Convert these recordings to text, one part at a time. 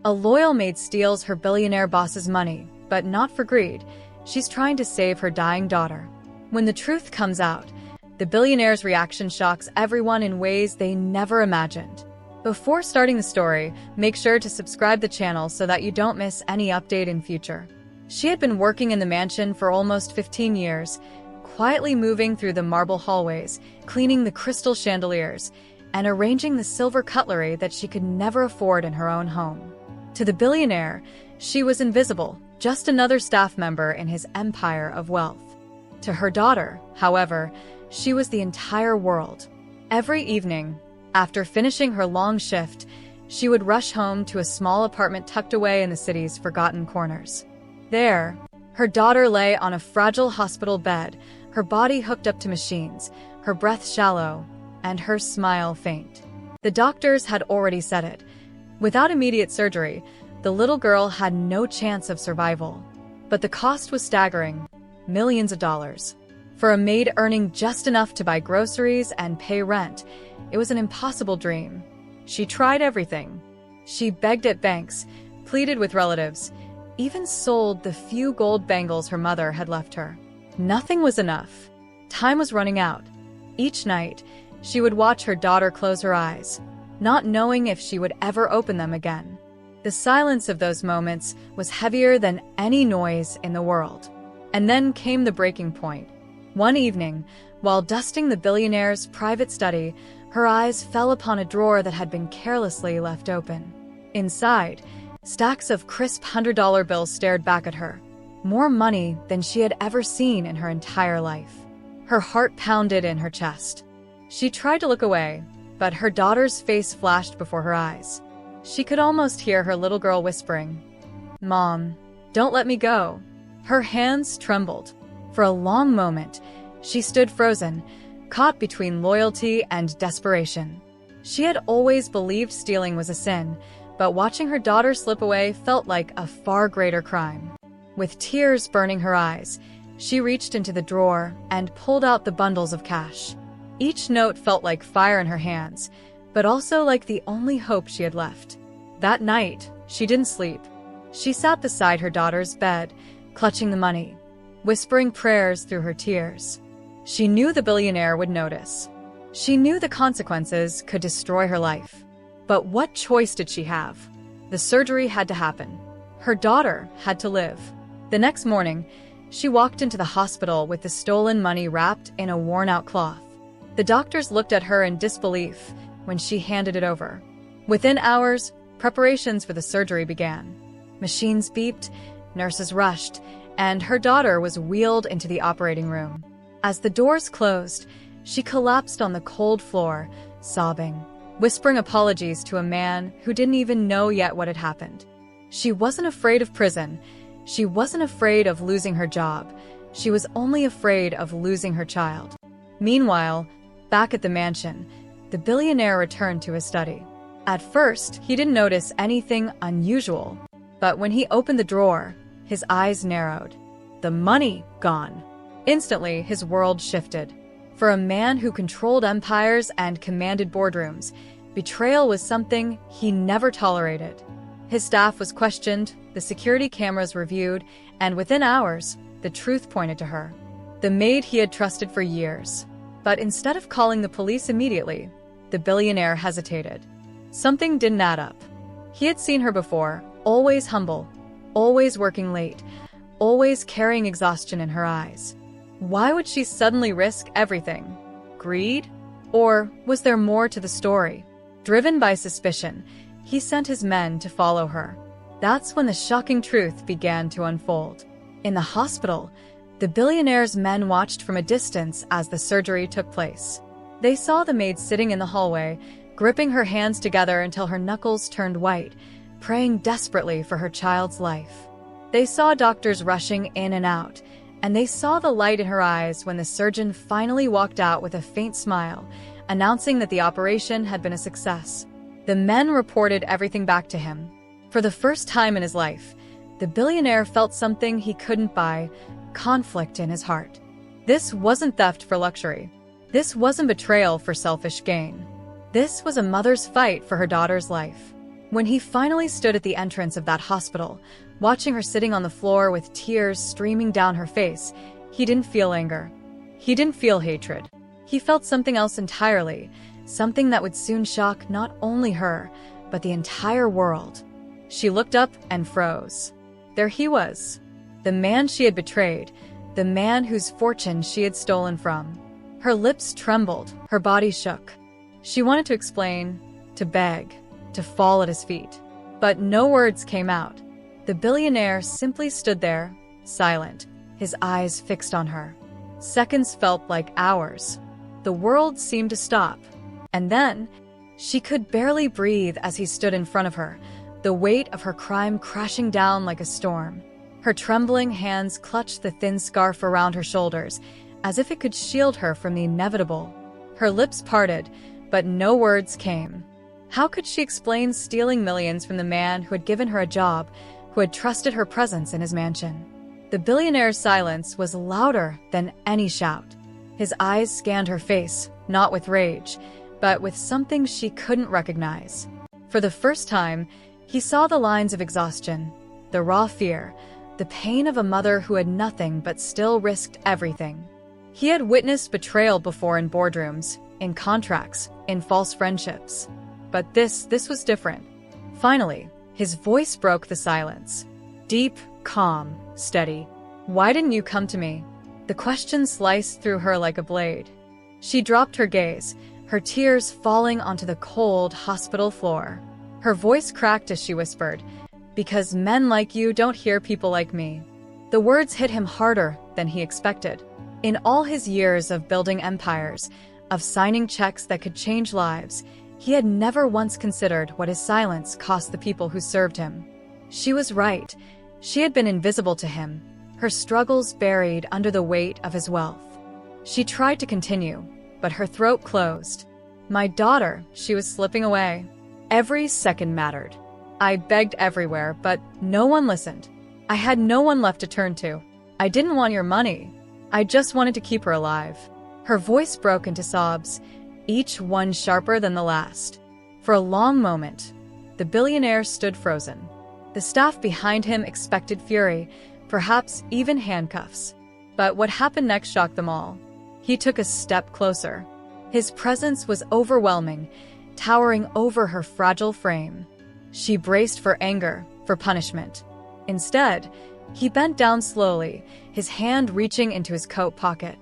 A loyal maid steals her billionaire boss's money, but not for greed. She's trying to save her dying daughter. When the truth comes out, the billionaire's reaction shocks everyone in ways they never imagined. Before starting the story, make sure to subscribe the channel so that you don't miss any update in future. She had been working in the mansion for almost 15 years, quietly moving through the marble hallways, cleaning the crystal chandeliers, and arranging the silver cutlery that she could never afford in her own home. To the billionaire, she was invisible, just another staff member in his empire of wealth. To her daughter, however, she was the entire world. Every evening, after finishing her long shift, she would rush home to a small apartment tucked away in the city's forgotten corners. There, her daughter lay on a fragile hospital bed, her body hooked up to machines, her breath shallow, and her smile faint. The doctors had already said it. Without immediate surgery, the little girl had no chance of survival. But the cost was staggering, millions of dollars. For a maid earning just enough to buy groceries and pay rent, it was an impossible dream. She tried everything. She begged at banks, pleaded with relatives, even sold the few gold bangles her mother had left her. Nothing was enough. Time was running out. Each night, she would watch her daughter close her eyes, not knowing if she would ever open them again. The silence of those moments was heavier than any noise in the world. And then came the breaking point. One evening, while dusting the billionaire's private study, her eyes fell upon a drawer that had been carelessly left open. Inside, stacks of crisp $100 bills stared back at her, more money than she had ever seen in her entire life. Her heart pounded in her chest. She tried to look away, but her daughter's face flashed before her eyes. She could almost hear her little girl whispering, "Mom, don't let me go." Her hands trembled. For a long moment, she stood frozen, caught between loyalty and desperation. She had always believed stealing was a sin, but watching her daughter slip away felt like a far greater crime. With tears burning her eyes, she reached into the drawer and pulled out the bundles of cash. Each note felt like fire in her hands, but also like the only hope she had left. That night, she didn't sleep. She sat beside her daughter's bed, clutching the money, whispering prayers through her tears. She knew the billionaire would notice. She knew the consequences could destroy her life. But what choice did she have? The surgery had to happen. Her daughter had to live. The next morning, she walked into the hospital with the stolen money wrapped in a worn-out cloth. The doctors looked at her in disbelief when she handed it over. Within hours, preparations for the surgery began. Machines beeped, nurses rushed, and her daughter was wheeled into the operating room. As the doors closed, she collapsed on the cold floor, sobbing, whispering apologies to a man who didn't even know yet what had happened. She wasn't afraid of prison. She wasn't afraid of losing her job. She was only afraid of losing her child. Meanwhile, back at the mansion, the billionaire returned to his study. At first, he didn't notice anything unusual, but when he opened the drawer, his eyes narrowed. The money gone. Instantly, his world shifted. For a man who controlled empires and commanded boardrooms, betrayal was something he never tolerated. His staff was questioned, the security cameras reviewed, and within hours, the truth pointed to her. The maid he had trusted for years. But instead of calling the police immediately, the billionaire hesitated. Something didn't add up. He had seen her before, always humble, always working late, always carrying exhaustion in her eyes. Why would she suddenly risk everything? Greed? Or was there more to the story? Driven by suspicion, he sent his men to follow her. That's when the shocking truth began to unfold. In the hospital, the billionaire's men watched from a distance as the surgery took place. They saw the maid sitting in the hallway, gripping her hands together until her knuckles turned white, praying desperately for her child's life. They saw doctors rushing in and out, and they saw the light in her eyes when the surgeon finally walked out with a faint smile, announcing that the operation had been a success. The men reported everything back to him. For the first time in his life, the billionaire felt something he couldn't buy: conflict in his heart. This wasn't theft for luxury. This wasn't betrayal for selfish gain. This was a mother's fight for her daughter's life. When he finally stood at the entrance of that hospital, watching her sitting on the floor with tears streaming down her face, he didn't feel anger. He didn't feel hatred. He felt something else entirely, something that would soon shock not only her, but the entire world. She looked up and froze. There he was, the man she had betrayed, the man whose fortune she had stolen from. Her lips trembled, her body shook. She wanted to explain, to beg, to fall at his feet. But no words came out. The billionaire simply stood there, silent, his eyes fixed on her. Seconds felt like hours. The world seemed to stop. And then, she could barely breathe as he stood in front of her, the weight of her crime crashing down like a storm. Her trembling hands clutched the thin scarf around her shoulders, as if it could shield her from the inevitable. Her lips parted, but no words came. How could she explain stealing millions from the man who had given her a job, who had trusted her presence in his mansion? The billionaire's silence was louder than any shout. His eyes scanned her face, not with rage, but with something she couldn't recognize. For the first time, he saw the lines of exhaustion, the raw fear, the pain of a mother who had nothing but still risked everything. He had witnessed betrayal before in boardrooms, in contracts, in false friendships. But this was different. Finally, his voice broke the silence. Deep, calm, steady. "Why didn't you come to me?" The question sliced through her like a blade. She dropped her gaze, her tears falling onto the cold hospital floor. Her voice cracked as she whispered, "Because men like you don't hear people like me." The words hit him harder than he expected. In all his years of building empires, of signing checks that could change lives, he had never once considered what his silence cost the people who served him. She was right. She had been invisible to him, her struggles buried under the weight of his wealth. She tried to continue, but her throat closed. "My daughter," she was slipping away. Every second mattered. "I begged everywhere, but no one listened. I had no one left to turn to. I didn't want your money. I just wanted to keep her alive." Her voice broke into sobs, each one sharper than the last. For a long moment, the billionaire stood frozen. The staff behind him expected fury, perhaps even handcuffs. But what happened next shocked them all. He took a step closer. His presence was overwhelming, towering over her fragile frame. She braced for anger, for punishment. Instead, he bent down slowly, his hand reaching into his coat pocket.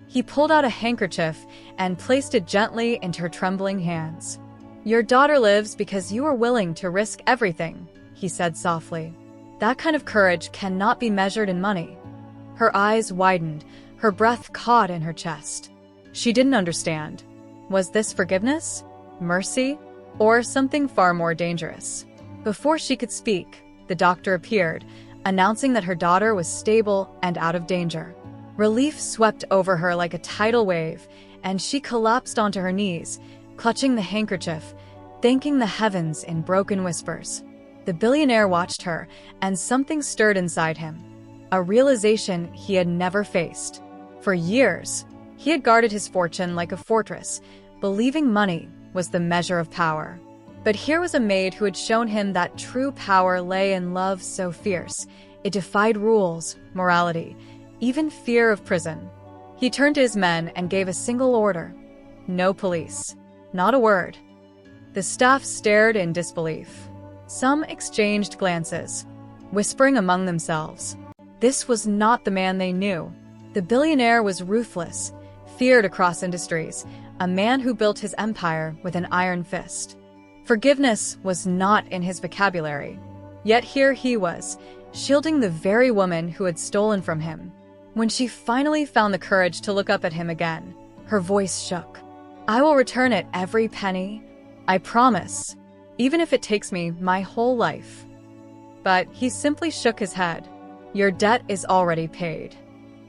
He pulled out a handkerchief and placed it gently into her trembling hands. "Your daughter lives because you are willing to risk everything," he said softly. "That kind of courage cannot be measured in money." Her eyes widened, her breath caught in her chest. She didn't understand. Was this forgiveness? Mercy? Or something far more dangerous? Before she could speak, the doctor appeared, announcing that her daughter was stable and out of danger. Relief swept over her like a tidal wave, and she collapsed onto her knees, clutching the handkerchief, thanking the heavens in broken whispers. The billionaire watched her, and something stirred inside him. A realization he had never faced. For years, he had guarded his fortune like a fortress, believing money was the measure of power. But here was a maid who had shown him that true power lay in love so fierce, it defied rules, morality, even fear of prison. He turned to his men and gave a single order. No police. Not a word. The staff stared in disbelief. Some exchanged glances, whispering among themselves. This was not the man they knew. The billionaire was ruthless, feared across industries, a man who built his empire with an iron fist. Forgiveness was not in his vocabulary. Yet here he was, shielding the very woman who had stolen from him. When she finally found the courage to look up at him again, her voice shook. "I will return it every penny. I promise, even if it takes me my whole life." But he simply shook his head. "Your debt is already paid."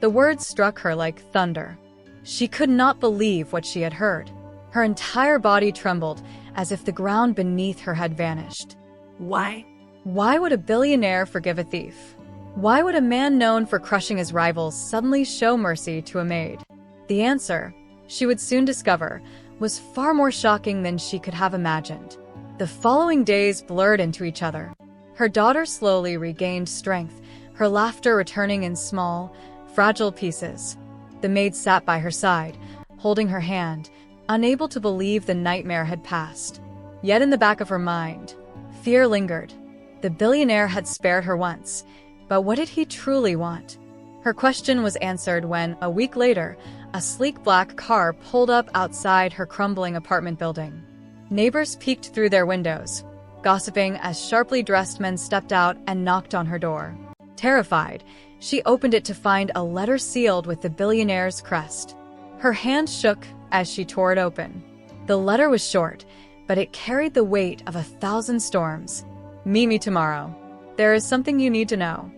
The words struck her like thunder. She could not believe what she had heard. Her entire body trembled, as if the ground beneath her had vanished. Why? Why would a billionaire forgive a thief? Why would a man known for crushing his rivals suddenly show mercy to a maid? The answer, she would soon discover, was far more shocking than she could have imagined. The following days blurred into each other. Her daughter slowly regained strength, her laughter returning in small, fragile pieces. The maid sat by her side, holding her hand, unable to believe the nightmare had passed. Yet in the back of her mind, fear lingered. The billionaire had spared her once, but what did he truly want? Her question was answered when, a week later, a sleek black car pulled up outside her crumbling apartment building. Neighbors peeked through their windows, gossiping as sharply dressed men stepped out and knocked on her door. Terrified, she opened it to find a letter sealed with the billionaire's crest. Her hand shook as she tore it open. The letter was short, but it carried the weight of 1,000 storms. "Meet me tomorrow. There is something you need to know."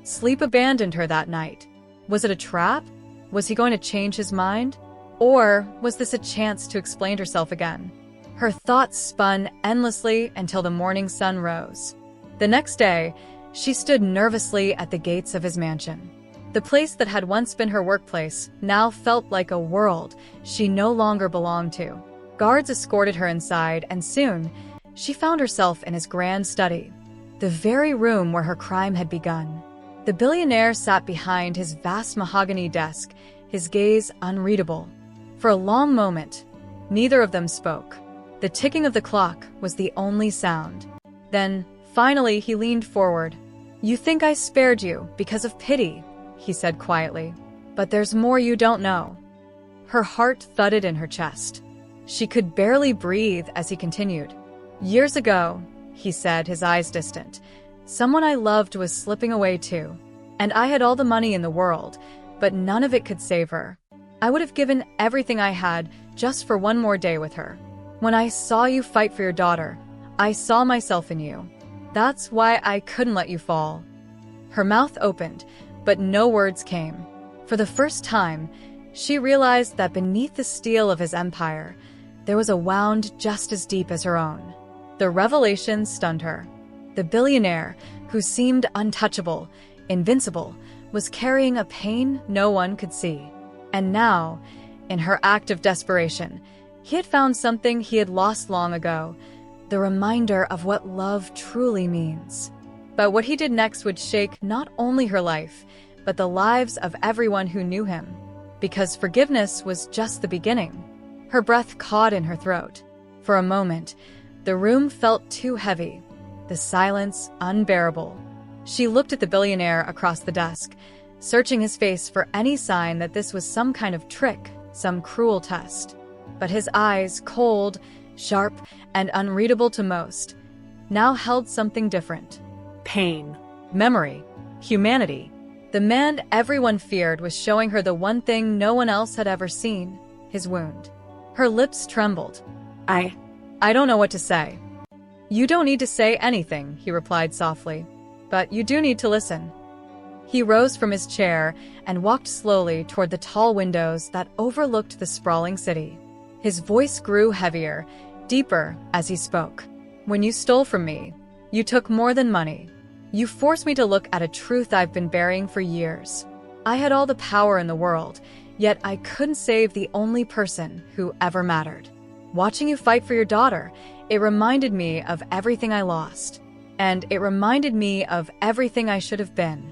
Sleep abandoned her that night. Was it a trap? Was he going to change his mind? Or was this a chance to explain herself again? Her thoughts spun endlessly until the morning sun rose. The next day, she stood nervously at the gates of his mansion. The place that had once been her workplace now felt like a world she no longer belonged to. Guards escorted her inside, and soon, she found herself in his grand study, the very room where her crime had begun. The billionaire sat behind his vast mahogany desk, his gaze unreadable. For a long moment, neither of them spoke. The ticking of the clock was the only sound. Then, finally, he leaned forward. "You think I spared you because of pity," he said quietly. "But there's more you don't know." Her heart thudded in her chest. She could barely breathe as he continued. "Years ago," he said, his eyes distant, "someone I loved was slipping away too. And I had all the money in the world, but none of it could save her. I would have given everything I had just for one more day with her. When I saw you fight for your daughter, I saw myself in you. That's why I couldn't let you fall." Her mouth opened, but no words came. For the first time, she realized that beneath the steel of his empire, there was a wound just as deep as her own. The revelation stunned her. The billionaire, who seemed untouchable, invincible, was carrying a pain no one could see. And now, in her act of desperation, he had found something he had lost long ago, the reminder of what love truly means. But what he did next would shake not only her life, but the lives of everyone who knew him. Because forgiveness was just the beginning. Her breath caught in her throat. For a moment, the room felt too heavy, the silence unbearable. She looked at the billionaire across the desk, searching his face for any sign that this was some kind of trick, some cruel test. But his eyes, cold, sharp, and unreadable to most, now held something different. Pain, memory, humanity. The man everyone feared was showing her the one thing no one else had ever seen, his wound. Her lips trembled. I don't know what to say." "You don't need to say anything," he replied softly. "But you do need to listen." He rose from his chair and walked slowly toward the tall windows that overlooked the sprawling city. His voice grew heavier, deeper as he spoke. "When you stole from me, you took more than money. You forced me to look at a truth I've been burying for years. I had all the power in the world, yet I couldn't save the only person who ever mattered. Watching you fight for your daughter, it reminded me of everything I lost. And it reminded me of everything I should have been."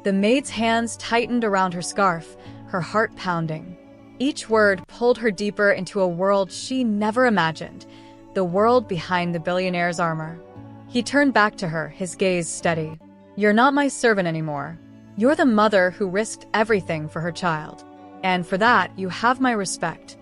The maid's hands tightened around her scarf, her heart pounding. Each word pulled her deeper into a world she never imagined, the world behind the billionaire's armor. He turned back to her, his gaze steady. "You're not my servant anymore. You're the mother who risked everything for her child. And for that, you have my respect."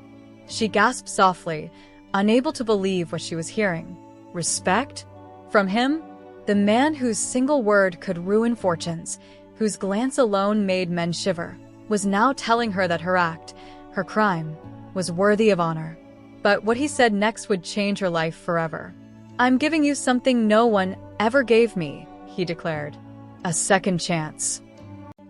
She gasped softly, unable to believe what she was hearing. Respect? From him? The man whose single word could ruin fortunes, whose glance alone made men shiver, was now telling her that her act, her crime, was worthy of honor. But what he said next would change her life forever. "I'm giving you something no one ever gave me," he declared. "A second chance."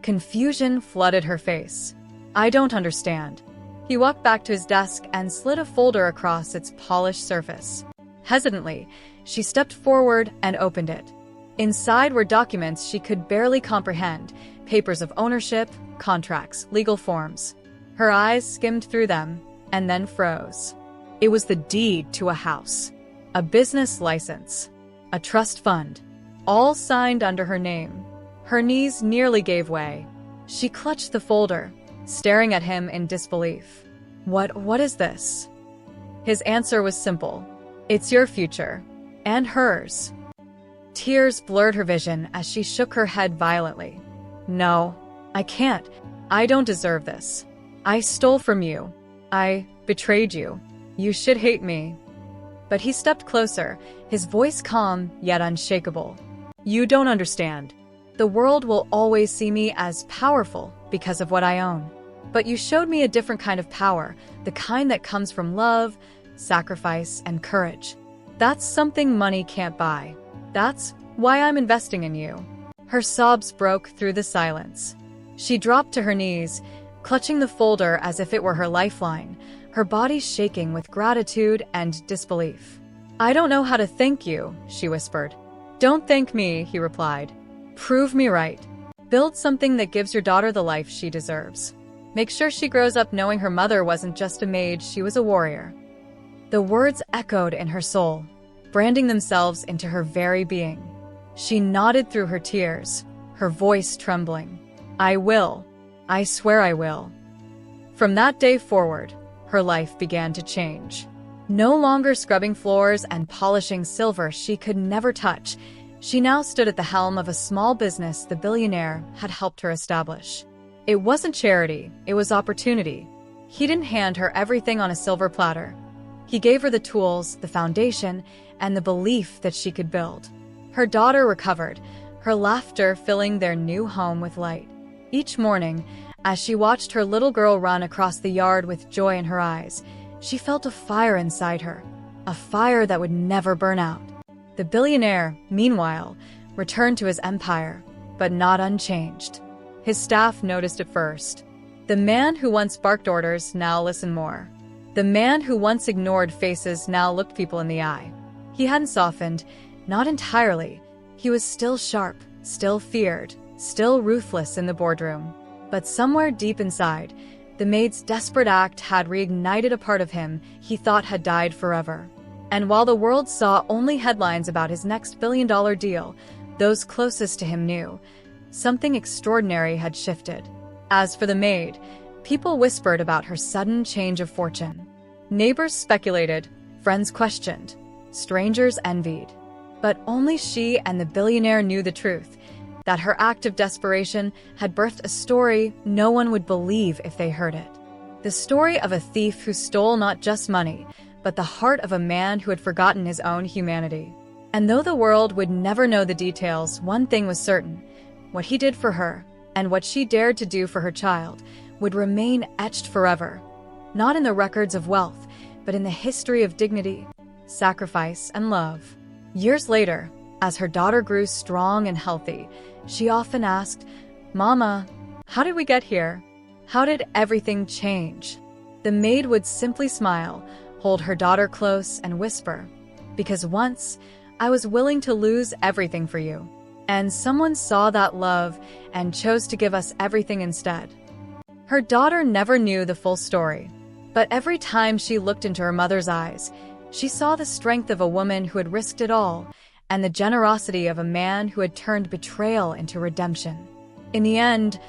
Confusion flooded her face. "I don't understand." He walked back to his desk and slid a folder across its polished surface. Hesitantly, she stepped forward and opened it. Inside were documents she could barely comprehend, papers of ownership, contracts, legal forms. Her eyes skimmed through them and then froze. It was the deed to a house. a business license, a trust fund, all signed under her name. Her knees nearly gave way. She clutched the folder, staring at him in disbelief. What is this? His answer was simple. It's your future. And hers. Tears blurred her vision as she shook her head violently. No, I can't. I don't deserve this. I stole from you. I betrayed you. You should hate me. But he stepped closer, his voice calm yet unshakable. You don't understand. The world will always see me as powerful because of what I own. But you showed me a different kind of power, the kind that comes from love, sacrifice, and courage. That's something money can't buy. That's why I'm investing in you. Her sobs broke through the silence. She dropped to her knees, clutching the folder as if it were her lifeline, her body shaking with gratitude and disbelief. I don't know how to thank you, she whispered. Don't thank me, he replied. Prove me right. Build something that gives your daughter the life she deserves. Make sure she grows up knowing her mother wasn't just a maid, she was a warrior. The words echoed in her soul, branding themselves into her very being. She nodded through her tears, her voice trembling. I will. I swear I will. From that day forward, her life began to change. No longer scrubbing floors and polishing silver she could never touch, she now stood at the helm of a small business the billionaire had helped her establish. It wasn't charity, it was opportunity. He didn't hand her everything on a silver platter. He gave her the tools, the foundation, and the belief that she could build. Her daughter recovered, her laughter filling their new home with light. Each morning, as she watched her little girl run across the yard with joy in her eyes, she felt a fire inside her, a fire that would never burn out. The billionaire, meanwhile, returned to his empire, but not unchanged. His staff noticed it first. The man who once barked orders now listened more. The man who once ignored faces now looked people in the eye. He hadn't softened, not entirely. He was still sharp, still feared, still ruthless in the boardroom. But somewhere deep inside, the maid's desperate act had reignited a part of him he thought had died forever. And while the world saw only headlines about his next billion-dollar deal, those closest to him knew something extraordinary had shifted. As for the maid, people whispered about her sudden change of fortune. Neighbors speculated, friends questioned, strangers envied. But only she and the billionaire knew the truth, that her act of desperation had birthed a story no one would believe if they heard it. The story of a thief who stole not just money, but the heart of a man who had forgotten his own humanity. And though the world would never know the details, one thing was certain. What he did for her, and what she dared to do for her child, would remain etched forever. Not in the records of wealth, but in the history of dignity, sacrifice, and love. Years later, as her daughter grew strong and healthy, she often asked, Mama, how did we get here? How did everything change? The maid would simply smile, hold her daughter close, and whisper, because once, I was willing to lose everything for you. And someone saw that love and chose to give us everything instead. Her daughter never knew the full story, but every time she looked into her mother's eyes, she saw the strength of a woman who had risked it all and the generosity of a man who had turned betrayal into redemption. In the end,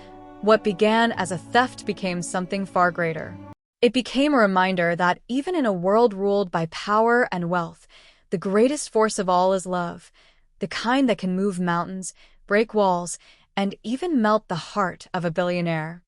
what began as a theft became something far greater. It became a reminder that even in a world ruled by power and wealth, the greatest force of all is love, the kind that can move mountains, break walls, and even melt the heart of a billionaire.